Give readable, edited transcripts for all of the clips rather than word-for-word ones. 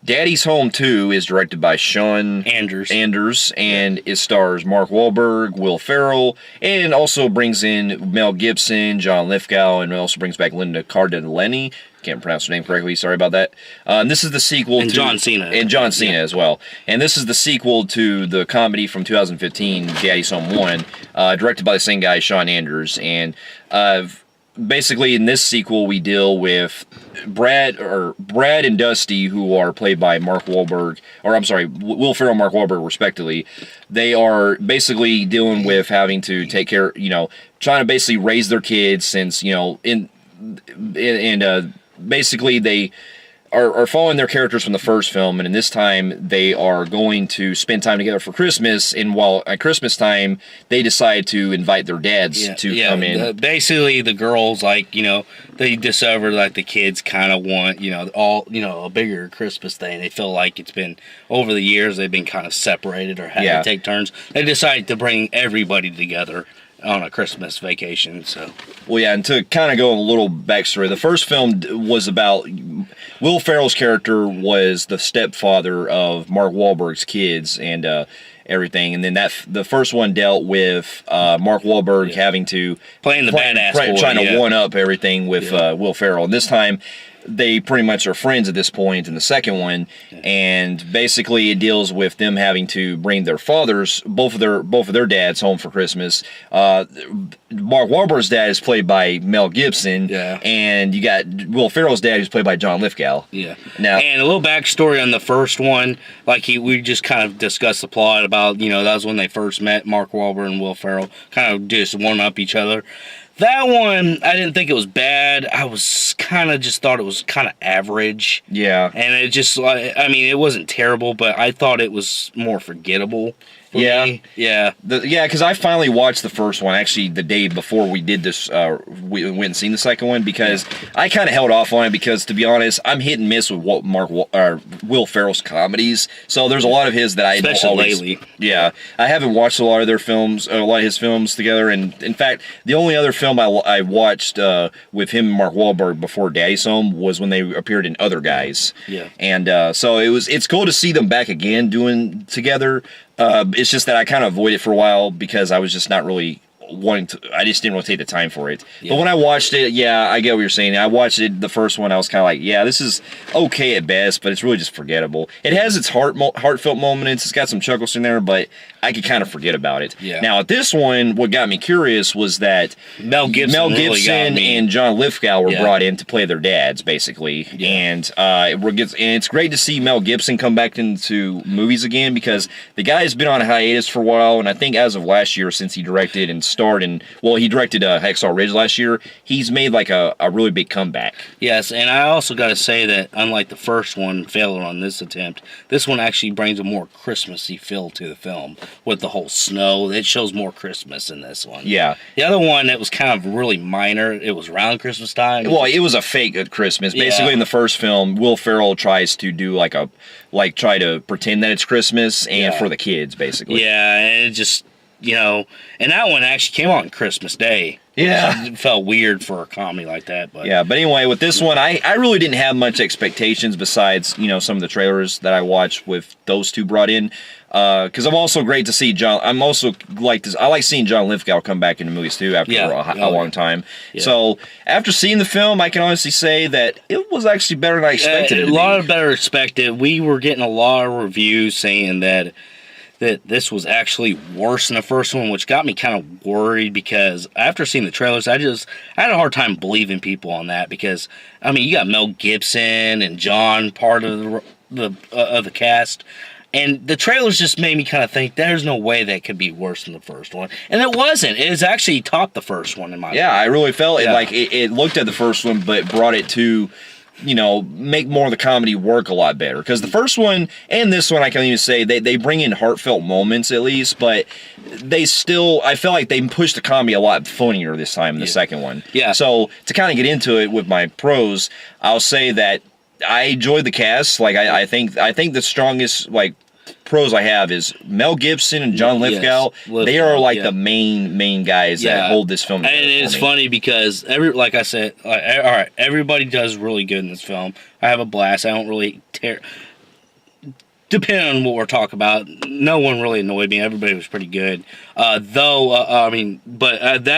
Daddy's Home 2 is directed by Sean Anders, and it stars Mark Wahlberg, Will Ferrell, and also brings in Mel Gibson, John Lithgow, and it also brings back Linda Cardellini. Can't pronounce her name correctly, sorry about that. And this is the sequel to... John Cena. And John Cena as well. And this is the sequel to the comedy from 2015, Daddy's Home 1, directed by the same guy, Sean Anders. And basically, in this sequel, we deal with Brad and Dusty, who are played by Mark Wahlberg, or I'm sorry, Will Ferrell and Mark Wahlberg, respectively. They are basically dealing with having to take care, trying to basically raise their kids since, basically they are following their characters from the first film, and in this time they are going to spend time together for Christmas, and while at Christmas time they decide to invite their dads to come in. Basically the girls, they discover that the kids kind of want, a bigger Christmas thing. They feel like it's been, over the years, they've been kind of separated or had to take turns. They decide to bring everybody together on a Christmas vacation. And to kind of go a little backstory, the first film was about Will Ferrell's character was the stepfather of Mark Wahlberg's kids and everything, and then the first one dealt with Mark Wahlberg having to playing the badass boy, trying to one up everything with Will Ferrell. And this time they pretty much are friends at this point in the second one, and basically it deals with them having to bring their fathers, both of their dads, home for Christmas. Mark Wahlberg's dad is played by Mel Gibson, and you got Will Ferrell's dad, who's played by John Lithgow. Now, and a little backstory on the first one, we just kind of discussed the plot about, that was when they first met, Mark Wahlberg and Will Ferrell, kind of just one up each other. That one, I didn't think it was bad. I was kind of just thought it was kind of average. Yeah. And it just, it wasn't terrible, but I thought it was more forgettable. Yeah. Yeah. Because I finally watched the first one, actually, the day before we did this, we went and seen the second one, because I kind of held off on it because, to be honest, I'm hit and miss with Will Ferrell's comedies. So there's a lot of his that I especially always... lately. Yeah. I haven't watched a lot of his films together, and in fact, the only other film I watched with him and Mark Wahlberg before Daddy's Home was when they appeared in Other Guys. Yeah. And so it's cool to see them back again doing together. It's just that I kind of avoided it for a while because I was just not really wanting to. I just didn't really take the time for it. But when I watched it, I get what you're saying. I watched it, the first one, I was kind of like, this is okay at best, but it's really just forgettable. It has its heartfelt moments. It's got some chuckles in there, but I could kind of forget about it. Yeah. Now, at this one, what got me curious was that Mel Gibson really and John Lithgow were brought in to play their dads, basically. Yeah. And it's great to see Mel Gibson come back into movies again, because the guy has been on a hiatus for a while, and I think as of last year, since he directed and starred in, he directed Hacksaw Ridge last year, he's made like a really big comeback. Yes, and I also got to say that unlike the first one, failure on this attempt, this one actually brings a more Christmassy feel to the film. With the whole snow, it shows more Christmas in this one. Yeah. The other one, it was kind of really minor. It was around Christmas time. Well, it was a fake at Christmas. Basically, in the first film, Will Ferrell tries to do try to pretend that it's Christmas and for the kids, basically. Yeah, and it just, and that one actually came on Christmas Day. Yeah. It felt weird for a comedy like that. But yeah, but anyway, with this one, I really didn't have much expectations besides, some of the trailers that I watched with those two brought in. Because I'm also great to see John. I'm also I like seeing John Lithgow come back into movies too after a long time. Yeah. So after seeing the film, I can honestly say that it was actually better than I expected it to be. A lot better expected. We were getting a lot of reviews saying that this was actually worse than the first one, which got me kind of worried because after seeing the trailers, I had a hard time believing people on that because, you got Mel Gibson and John part of the cast, and the trailers just made me kind of think there's no way that could be worse than the first one, and it wasn't. It was actually topped the first one in my opinion. I really felt it looked at the first one, but brought it to make more of the comedy work a lot better. Because the first one and this one, I can even say, they bring in heartfelt moments at least, but I felt like they pushed the comedy a lot funnier this time in the second one. Yeah. So to kind of get into it with my pros, I'll say that I enjoyed the cast. I think the strongest pros I have is Mel Gibson and John Lithgow. They are the main guys that hold this film together. And it's funny because like I said, all right, everybody does really good in this film. I have a blast. I don't really depending on what we're talking about, no one really annoyed me. Everybody was pretty good. That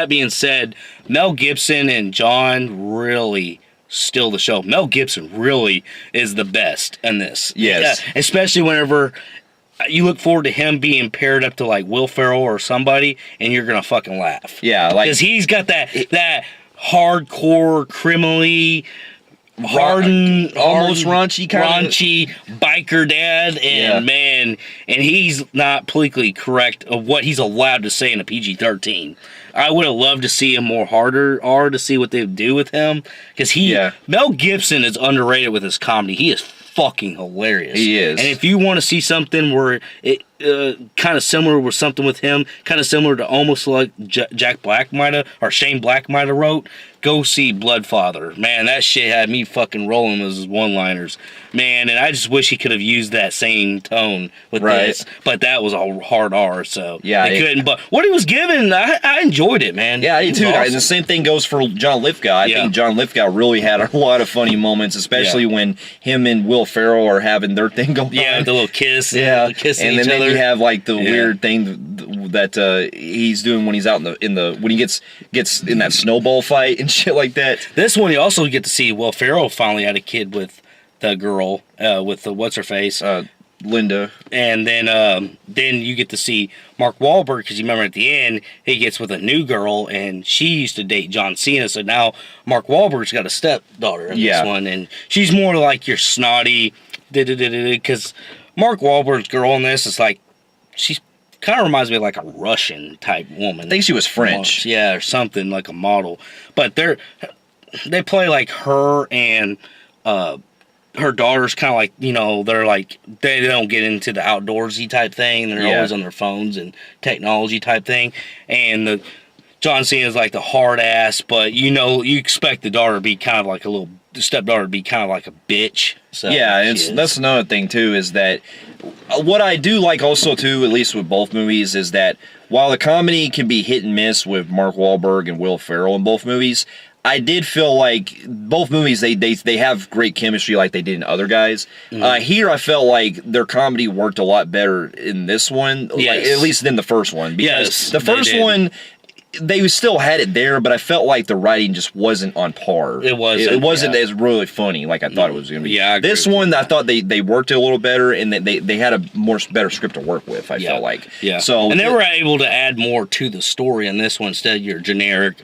being said, Mel Gibson and John really steal the show. Mel Gibson really is the best in this. Yes. Especially whenever you look forward to him being paired up to like Will Ferrell or somebody, and you're gonna fucking laugh. Yeah, like because he's got that hardcore, criminally hardened, almost raunchy biker dad, and man, and he's not politically correct of what he's allowed to say in a PG-13. I would have loved to see him more harder, or to see what they would do with him, because Mel Gibson is underrated with his comedy. He is fucking hilarious. He is. And if you want to see something where it kind of similar with something with him, kind of similar to almost like Jack Black might have, or Shane Black might have wrote, go see Bloodfather. Man, that shit had me fucking rolling with his one-liners. Man, and I just wish he could have used that same tone with this. But that was a hard R, so they couldn't. But what he was given, I enjoyed it, man. Yeah, I do. Awesome. And the same thing goes for John Lithgow. I think John Lithgow really had a lot of funny moments, especially when him and Will Ferrell are having their thing going on. Yeah, the little kiss. Yeah, kissing and then each other. you have like the weird thing that he's doing when he's out in the when he gets in that snowball fight and shit like that. This one you also get to see Will Ferrell finally had a kid with the girl with the what's her face Linda, and then you get to see Mark Wahlberg, because you remember at the end he gets with a new girl and she used to date John Cena, so now Mark Wahlberg's got a stepdaughter in this one, and she's more like your snotty because Mark Wahlberg's girl in this is like, she's kind of reminds me of like a Russian type woman. I think she was French. Yeah, or something, like a model. But they play like her and her daughter's kind of like, they're like, they don't get into the outdoorsy type thing. They're always on their phones and technology type thing. And John Cena's like the hard ass, but you expect the daughter to be kind of like the stepdaughter to be kind of like a bitch. So that's another thing too, is that what I do like also too, at least with both movies, is that while the comedy can be hit and miss with Mark Wahlberg and Will Ferrell in both movies, I did feel like both movies they have great chemistry like they did in other guys. Here I felt like their comedy worked a lot better in this one, like, at least than the first one, because the first one, they still had it there, but I felt like the writing just wasn't on par. It wasn't. It wasn't as really funny like I thought it was going to be. Yeah, this one I thought they worked it a little better, and they had a better script to work with. I felt like. Yeah. So and they were able to add more to the story in this one instead of your generic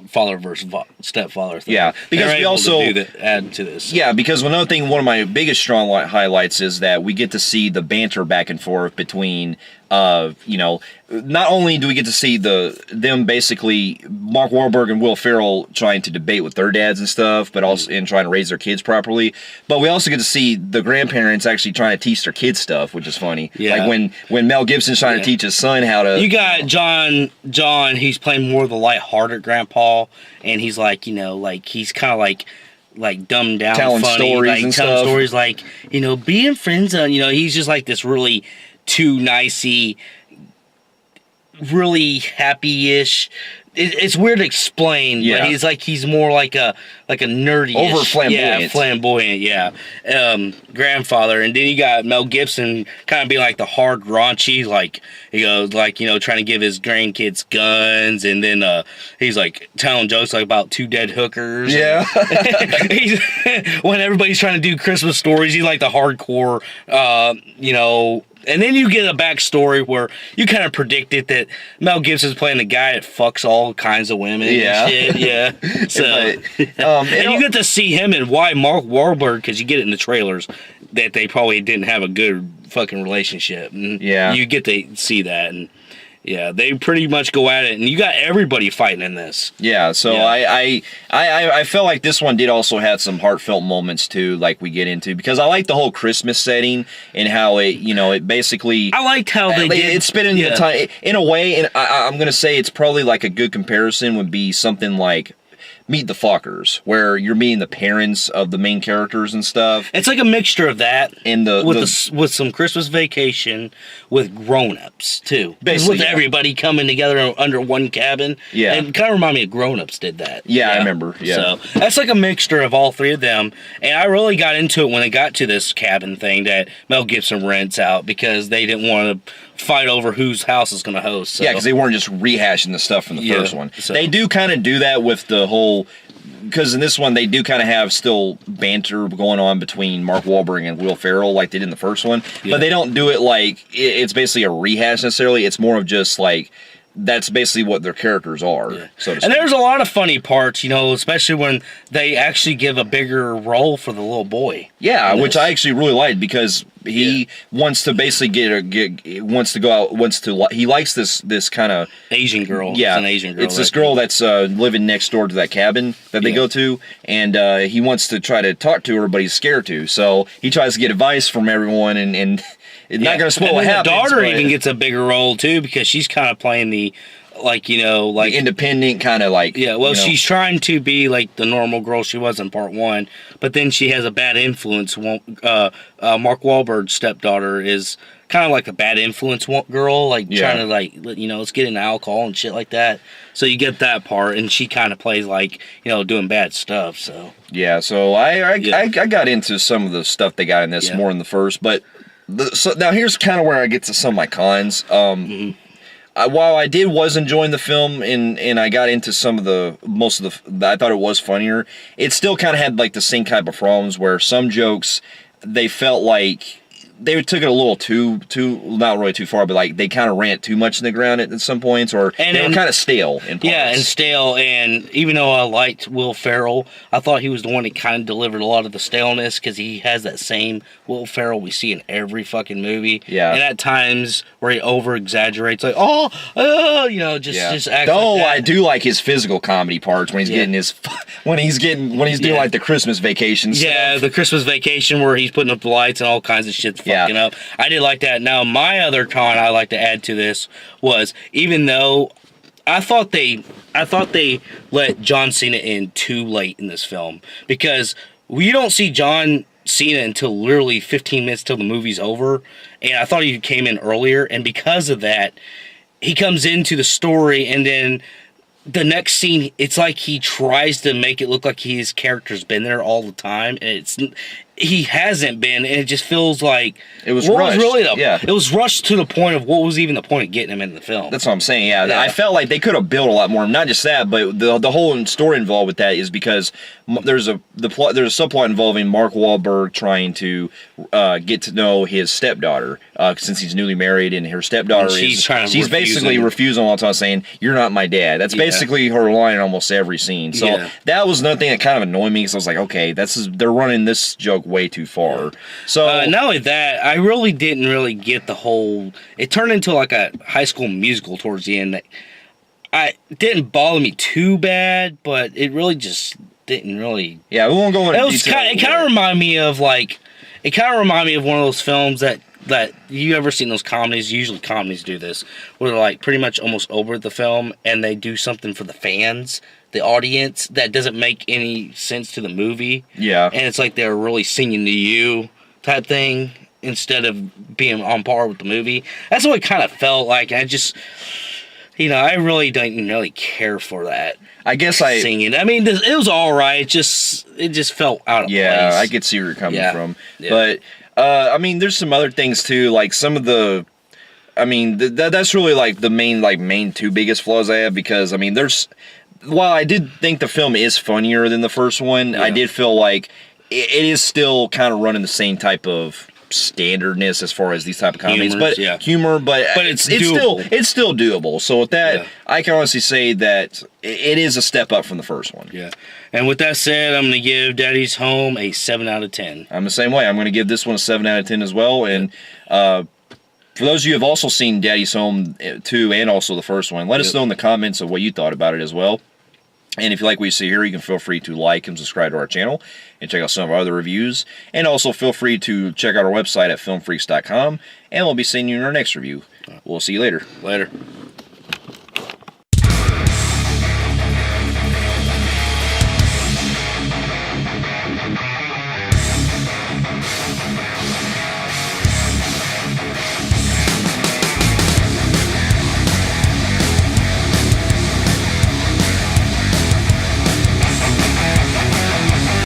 father versus stepfather thing. Yeah, because we also add to this. Yeah, because one of my biggest strong highlights is that we get to see the banter back and forth between. Not only do we get to see them basically Mark Wahlberg and Will Ferrell trying to debate with their dads and stuff, but also in trying to raise their kids properly. But we also get to see the grandparents actually trying to teach their kids stuff, which is funny. Yeah. Like when Mel Gibson's trying to teach his son how to. You got John. He's playing more of the lighthearted grandpa, and he's like, he's kind of like dumbed down, telling funny, stories like and telling stuff. Stories like being friends. He's just like this really too nicey, really happy-ish. It's weird to explain, but he's more like a nerdy, over flamboyant, grandfather. And then you got Mel Gibson kind of being like the hard raunchy, like he goes trying to give his grandkids guns, and then he's like telling jokes like about two dead hookers. Yeah, when everybody's trying to do Christmas stories, he's like the hardcore, And then you get a backstory where you kind of predicted that Mel Gibson's playing the guy that fucks all kinds of women and shit. Yeah. So, and you get to see him and why Mark Wahlberg, because you get it in the trailers, that they probably didn't have a good fucking relationship. And you get to see that. And they pretty much go at it, and you got everybody fighting in this. Yeah, so I felt like this one did also have some heartfelt moments too, like we get into, because I like the whole Christmas setting and how it basically. I liked how they did. It's been in the time in a way, and I'm gonna say it's probably like a good comparison would be something like. Meet the Fockers, where you're meeting the parents of the main characters and stuff. It's like a mixture of that And with some Christmas Vacation with grown-ups too. Basically, with everybody coming together under one cabin. Yeah. And it kind of reminded me of Grown-Ups did that. Yeah, I remember. Yeah. So that's like a mixture of all three of them. And I really got into it when it got to this cabin thing that Mel Gibson rents out because they didn't want to fight over whose house is going to host. So. Yeah, because they weren't just rehashing the stuff from the first one. So. They do kind of do that with the whole, because in this one they do kind of have still banter going on between Mark Wahlberg and Will Ferrell like they did in the first one, but they don't do it like it's basically a rehash necessarily. It's more of just like that's basically what their characters are. Yeah. So to and speak. there's a lot of funny parts, especially when they actually give a bigger role for the little boy. Yeah, which I actually really liked because he wants to basically wants to go out, he likes this kind of Asian girl. Yeah, it's an Asian girl. It's this girl that's living next door to that cabin that they go to, and he wants to try to talk to her, but he's scared to. So he tries to get advice from everyone, and it's not going to spoil what happens. The daughter even gets a bigger role too because she's kind of playing the the independent kind of like. Yeah, well, she's trying to be like the normal girl she was in part one, but then she has a bad influence. Mark Wahlberg's stepdaughter is kind of like a bad influence girl, trying to let's get into alcohol and shit like that. So you get that part, and she kind of plays doing bad stuff. So yeah, so I got into some of the stuff they got in this more in the first, but so now here's kind of where I get to some of my cons. While I was enjoying the film and I got into I thought it was funnier, it still kind of had like the same type of problems where some jokes, they felt like they took it a little too not really too far, but like they kind of ran it too much in the ground at some points, or they were kind of stale in parts. Yeah, and stale. And even though I liked Will Ferrell, I thought he was the one that kind of delivered a lot of the staleness because he has that same Will Ferrell we see in every fucking movie. Yeah. And at times where he over exaggerates, like just act. Though like that. I do like his physical comedy parts when he's getting when he's doing like the Christmas Vacation stuff. Yeah, the Christmas Vacation where he's putting up the lights and all kinds of shit's fucking up. I did like that. Now, my other con I like to add to this was, even though I thought they let John Cena in too late in this film, because we don't see John Cena until literally 15 minutes till the movie's over, and I thought he came in earlier, and because of that, he comes into the story, and then the next scene, it's like he tries to make it look like his character's been there all the time, and he hasn't been, and it just feels like it was rushed. It was rushed to the point of what was even the point of getting him in the film. That's what I'm saying. Yeah, I felt like they could have built a lot more. Not just that, but the whole story involved with that is because there's a subplot involving Mark Wahlberg trying to get to know his stepdaughter since he's newly married, and her stepdaughter she's basically refusing all the time, saying, "You're not my dad." That's basically her line in almost every scene. So that was another thing that kind of annoyed me, because I was like, okay, they're running this joke way too far. So not only that, I really didn't really get the whole. It turned into like a High School Musical towards the end. It didn't bother me too bad, but it really just didn't really. Yeah, we won't go into detail. It kind of reminded me of one of those films that you ever seen those comedies. Usually comedies do this, where they're like pretty much almost over the film, and they do something for the fans, the audience, that doesn't make any sense to the movie. Yeah. And it's like they're really singing to you type thing instead of being on par with the movie. That's what it kind of felt like. And I just, I really didn't really care for that. I guess singing. I mean, it was all right. It just felt out of place. Yeah, I could see where you're coming from. Yeah. But, I mean, there's some other things too, like some of the... I mean, that's really like the main two biggest flaws I have, because, I mean, while I did think the film is funnier than the first one, I did feel like it is still kind of running the same type of standardness as far as these type of comedies, but it's still doable. So with that, I can honestly say that it is a step up from the first one. Yeah. And with that said, I'm going to give Daddy's Home a 7 out of 10. I'm the same way. I'm going to give this one a 7 out of 10 as well. And for those of you who have also seen Daddy's Home 2 and also the first one, let us know in the comments of what you thought about it as well. And if you like what you see here, you can feel free to like and subscribe to our channel and check out some of our other reviews. And also feel free to check out our website at filmfreaks.com, and we'll be seeing you in our next review. We'll see you later. Later.